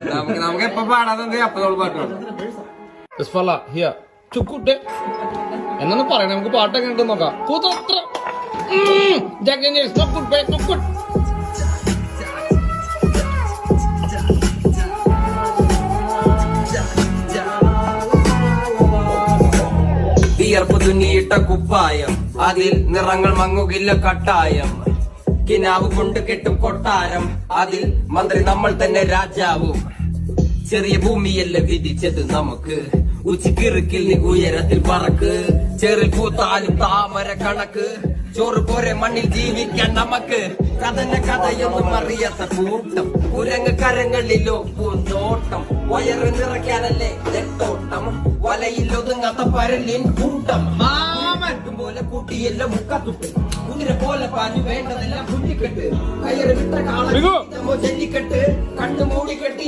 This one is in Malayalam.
നമുക്ക് എപ്പോ പാടാതെ അപ്പത്തോട് പാട്ട് ചുക്കുട്ടെ എന്നൊന്ന് പറയണേ, നമുക്ക് പാട്ടൊക്കെ ഉണ്ടെന്ന് നോക്കാം. കൂത്തത്ര വിയർപ്പ് തുന്നിയിട്ട കുപ്പായം, അതിൽ നിറങ്ങൾ മങ്ങുകില്ല കട്ടായം. കിനാവ് കൊണ്ട് കെട്ടും കൊട്ടാരം, അതിൽ മന്ത്രി നമ്മൾ തന്നെ രാജാവും. ചെറിയ ഭൂമിയല്ല വിധിച്ചത് നമുക്ക്, ഉച്ചക്കിറുക്കിൽ നീ ഉയരത്തിൽ പറക്ക്. ചെറിൽ പൂത്താലും താമര കണക്ക്, ചോറ് പോരെ മണ്ണിൽ ജീവിക്കാൻ നമുക്ക്. കഥന കഥയൊന്നും അറിയാത്ത കൂട്ടം, കുരങ്ങ് കരങ്ങളിലോ പൂന്തോട്ടം. വയറ് നിറയ്ക്കാനല്ലേ നെട്ടോട്ടം, വലയിൽ ഒതുങ്ങാത്ത പരലിൻ കൂട്ടം. പോലെ കൂട്ടിയെല്ലാം മുക്കത്തുട്ട്, കുതിര പോലെ പാഞ്ഞു വേണ്ടതെല്ലാം കുഞ്ഞിക്കെട്ട്. കയറ് വിട്ട കാള ജല്ലിക്കെട്ട്, കണ്ണു മൂടിക്കെട്ടി